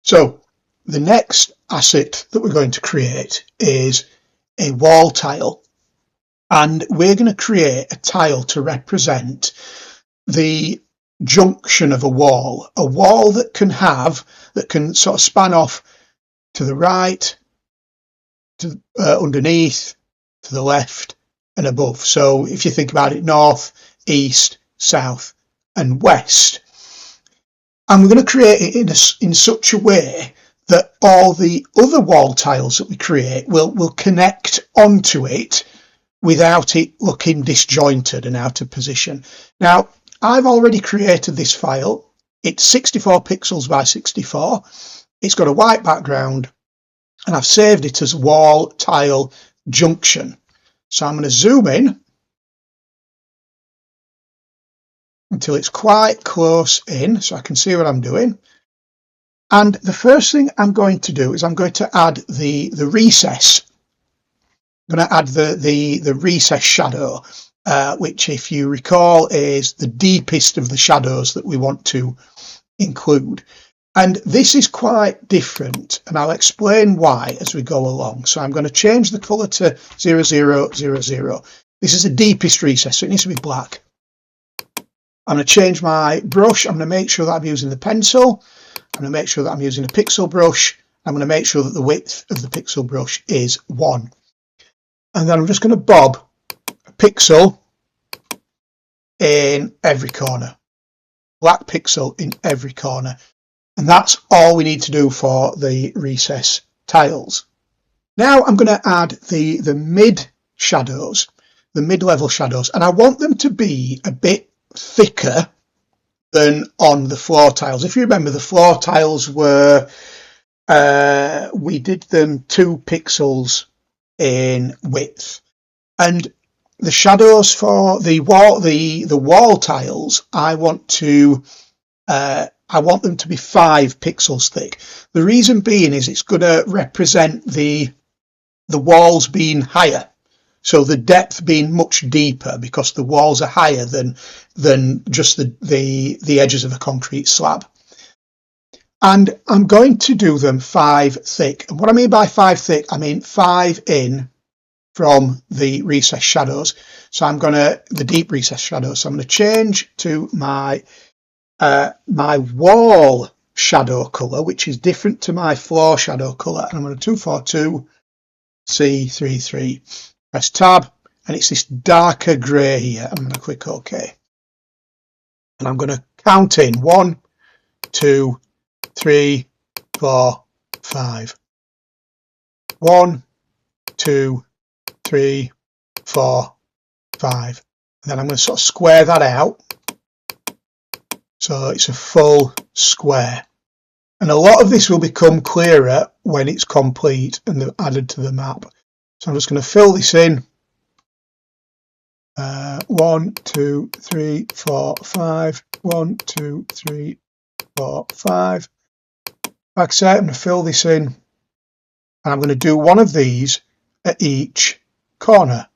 So the next asset that we're going to create is a wall tile, and we're going to create a tile to represent the junction of a wall that can sort of span off to the right, to underneath, to the left and above. So if you think about it, north, east, south and west. And we're going to create it in such a way that all the other wall tiles that we create will connect onto it without it looking disjointed and out of position. Now, I've already created this file. It's 64 pixels by 64. It's got a white background, and I've saved it as wall tile junction. So I'm going to zoom in until it's quite close in so I can see what I'm doing. And the first thing I'm going to do is I'm going to add the recess. I'm going to add the recess shadow, which, if you recall, is the deepest of the shadows that we want to include. And this is quite different, and I'll explain why as we go along. So I'm going to change the color to 0000. This is the deepest recess, so it needs to be black. I'm going to change my brush. I'm going to make sure that I'm using the pencil. I'm going to make sure that I'm using a pixel brush. I'm going to make sure that the width of the pixel brush is 1. And then I'm just going to bob a pixel in every corner. Black pixel in every corner. And that's all we need to do for the recess tiles. Now I'm going to add the mid shadows, the mid-level shadows, and I want them to be a bit thicker than on the floor tiles. If you remember, the floor tiles were, we did them 2 pixels in width, and the shadows for the wall tiles, I want them to be 5 pixels thick. The reason being is it's going to represent the walls being higher, so the depth being much deeper, because the walls are higher than just the edges of a concrete slab. And I'm going to do them 5 thick. And what I mean by 5 thick, I mean 5 in from the recess shadows. So I'm going to, the deep recess shadows. So I'm going to change to my wall shadow color, which is different to my floor shadow color. And I'm going to 242 C33, press tab, and it's this darker gray here. I'm going to click OK. And I'm going to count in 1, 2, 3, 4, 5. 1, 2, 3, 4, 5. And then I'm going to sort of square that out, so it's a full square. And a lot of this will become clearer when it's complete and added to the map. So I'm just going to fill this in. 1, 2, 3, 4, 5. 1, 2, 3, 4, 5. Like I say, I'm going to fill this in, and I'm going to do one of these at each corner.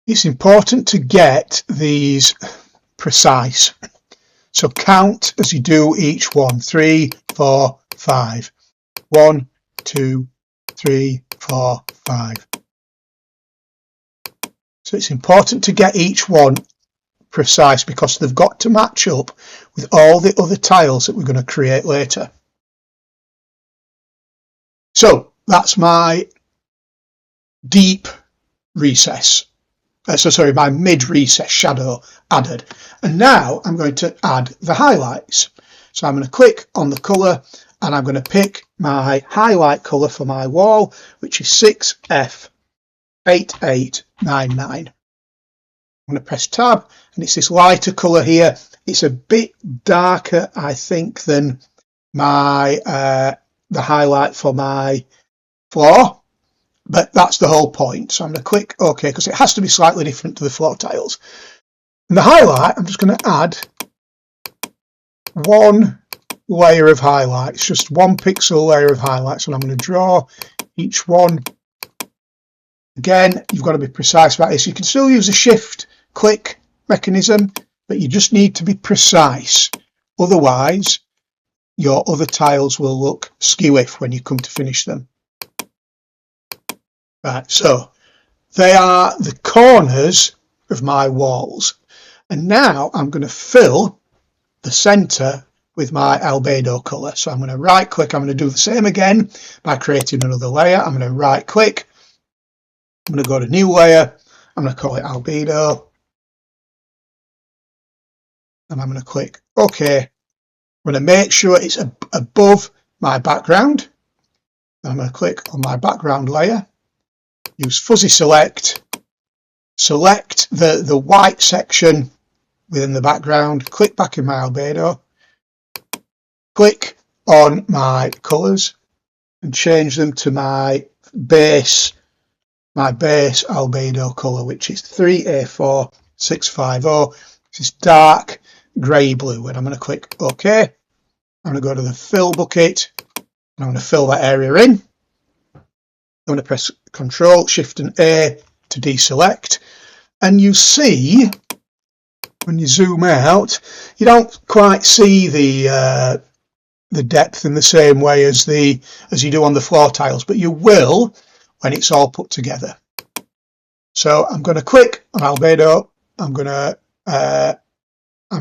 It's important to get these precise. So count as you do each one. 3, 4, 5. 1, 2, 3, 4, 5. So it's important to get each one precise, because they've got to match up with all the other tiles that we're going to create later. So that's my deep recess. My mid recess shadow added. And now I'm going to add the highlights. So I'm going to click on the color, and I'm going to pick my highlight color for my wall, which is 6F8899. I'm going to press tab, and it's this lighter color here. It's a bit darker, I think, than my the highlight for my floor. But that's the whole point. So I'm going to click OK, because it has to be slightly different to the floor tiles. And the highlight, I'm just going to add 1 layer of highlights, just one pixel layer of highlights, and I'm going to draw each one. Again, you've got to be precise about this. You can still use a shift click mechanism, but you just need to be precise. Otherwise, your other tiles will look skewy when you come to finish them. Right, so they are the corners of my walls. And now I'm going to fill the center with my albedo color. So I'm going to right click. I'm going to do the same again by creating another layer. I'm going to right click. I'm going to go to new layer. I'm going to call it albedo. And I'm going to click OK. I'm going to make sure it's above my background. And I'm going to click on my background layer. Use fuzzy select. Select the white section within the background. Click back in my albedo. Click on my colors and change them to my base albedo color, which is 3A4650. This is dark grey blue, and I'm going to click OK. I'm going to go to the fill bucket and I'm going to fill that area in. I'm going to press Ctrl, Shift and A to deselect, and you see when you zoom out, you don't quite see the depth in the same way as you do on the floor tiles, but you will when it's all put together. So I'm going to click on albedo. I'm going to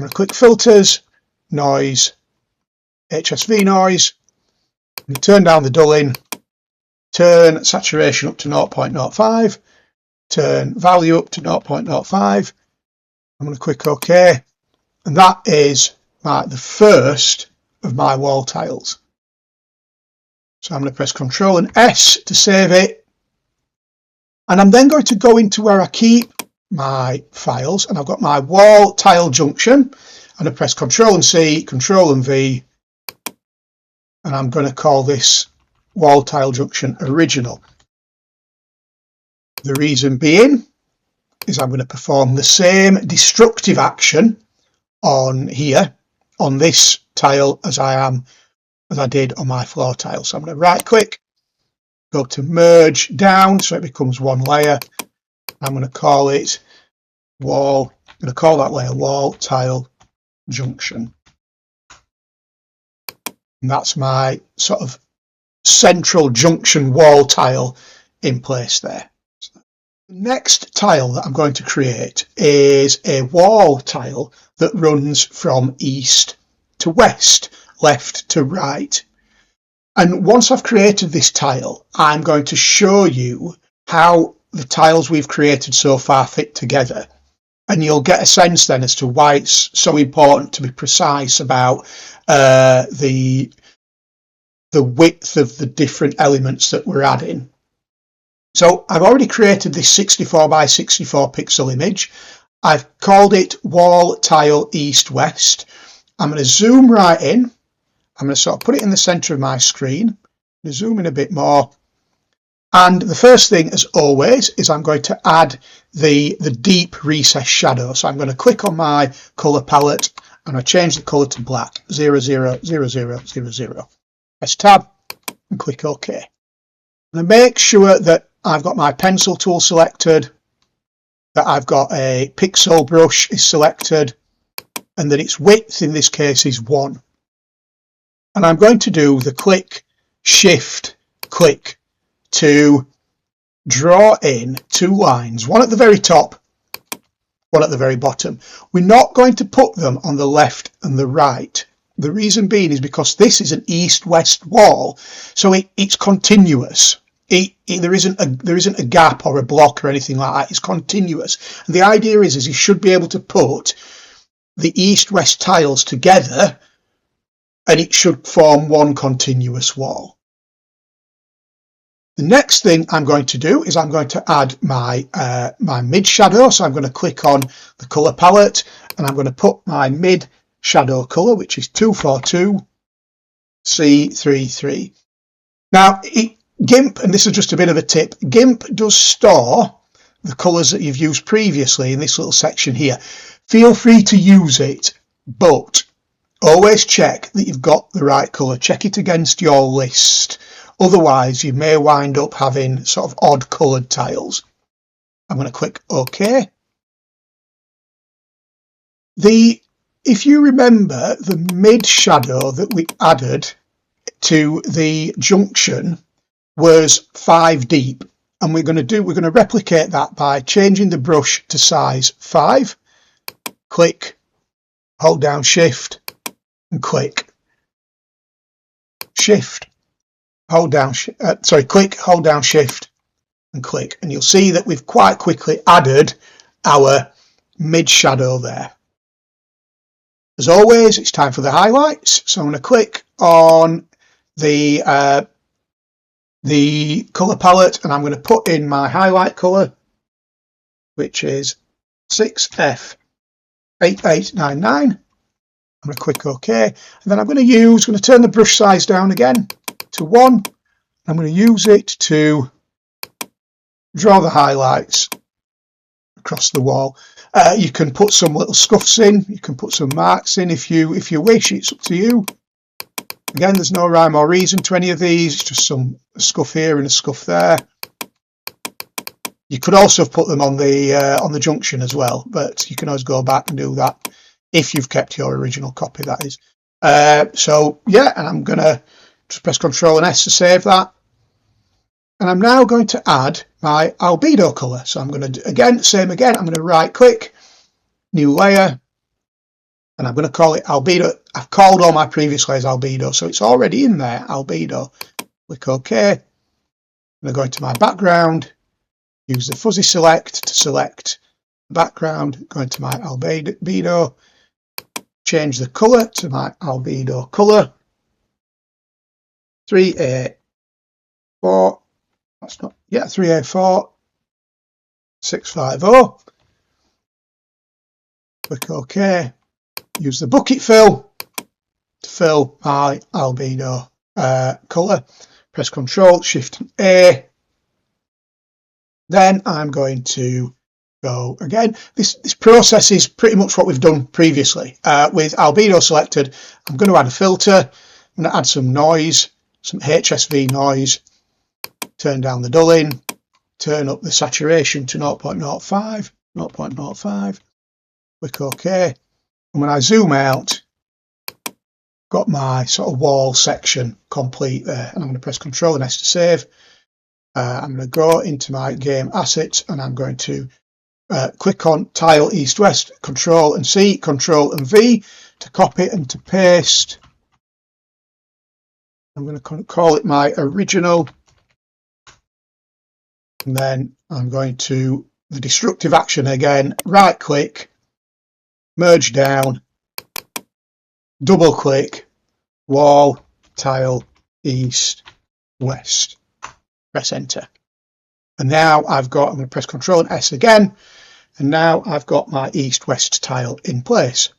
click filters, noise, HSV noise. I'm going to turn down the dulling, turn saturation up to 0.05, turn value up to 0.05. I'm going to click OK, and that is the first of my wall tiles. So I'm going to press Ctrl and S to save it. And I'm then going to go into where I keep my files, and I've got my wall tile junction. I'm going to press Ctrl and C, Ctrl and V, and I'm going to call this wall tile junction original. The reason being is I'm going to perform the same destructive action on here, on this tile, as I did on my floor tile. So I'm going to right click, go to merge down so it becomes one layer. I'm going to call it wall. I'm going to call that layer wall tile junction. And that's my sort of central junction wall tile in place there. So the next tile that I'm going to create is a wall tile that runs from east to west, left to right. And once I've created this tile, I'm going to show you how the tiles we've created so far fit together. And you'll get a sense then as to why it's so important to be precise about the width of the different elements that we're adding. So I've already created this 64 by 64 pixel image. I've called it wall tile east west. I'm going to zoom right in. I'm going to sort of put it in the center of my screen. I'm going to zoom in a bit more. And the first thing, as always, is I'm going to add the deep recess shadow. So I'm going to click on my color palette and I change the color to black, 000000. Press tab and click OK. And make sure that I've got my pencil tool selected, that I've got a pixel brush is selected, and that its width in this case is 1. And I'm going to do the click, shift, click to draw in 2 lines, one at the very top, one at the very bottom. We're not going to put them on the left and the right. The reason being is because this is an east-west wall, so it's continuous. There isn't a gap or a block or anything like that. It's continuous. And the idea is you should be able to put the east-west tiles together and it should form one continuous wall. The next thing I'm going to do is I'm going to add my mid shadow. So I'm going to click on the color palette and I'm going to put my mid shadow color, which is 242C33. Now GIMP, and this is just a bit of a tip, GIMP does store the colors that you've used previously in this little section here. Feel free to use it, but always check that you've got the right colour. Check it against your list. Otherwise, you may wind up having sort of odd coloured tiles. I'm going to click OK. If you remember, the mid shadow that we added to the junction was 5 deep, and we're going to replicate that by changing the brush to size 5. Click, hold down Shift, and click. Shift, hold down. Click, hold down Shift, and click, and you'll see that we've quite quickly added our mid shadow there. As always, it's time for the highlights. So I'm going to click on the colour palette, and I'm going to put in my highlight colour, which is 6F8899. I'm going to click OK, and then I'm going to turn the brush size down again to 1. I'm going to use it to draw the highlights across the wall. You can put some little scuffs in, you can put some marks in if you wish. It's up to you. Again, there's no rhyme or reason to any of these. It's just a scuff here and a scuff there. You could also have put them on the junction as well, but you can always go back and do that if you've kept your original copy, that is. So yeah, and I'm gonna just press Ctrl and S to save that. And I'm now going to add my albedo colour. So I'm going to, I'm going to right click, new layer, and I'm going to call it albedo. I've called all my previous layers albedo, so it's already in there, albedo. Click OK. I'm going to go into my background, use the fuzzy select to select the background, go into my albedo, change the colour to my albedo colour, 3A4. That's not, yeah, 3A4 650. Click OK. Use the bucket fill to fill my albedo colour. Press Ctrl, Shift and A. Then I'm going to go again. This process is pretty much what we've done previously. With albedo selected, I'm going to add a filter. I'm going to add some noise, some HSV noise. Turn down the dulling, turn up the saturation to 0.05, click OK. And when I zoom out, got my sort of wall section complete there. And I'm going to press Ctrl and S to save. I'm going to go into my game assets, and I'm going to click on tile east west, Ctrl and C, Ctrl and V to copy and to paste. I'm going to call it my original. And then I'm going to the destructive action again, right click, merge down, double click, wall, tile, east, west, press enter. And now I'm going to press Ctrl and S again, and now I've got my east-west tile in place.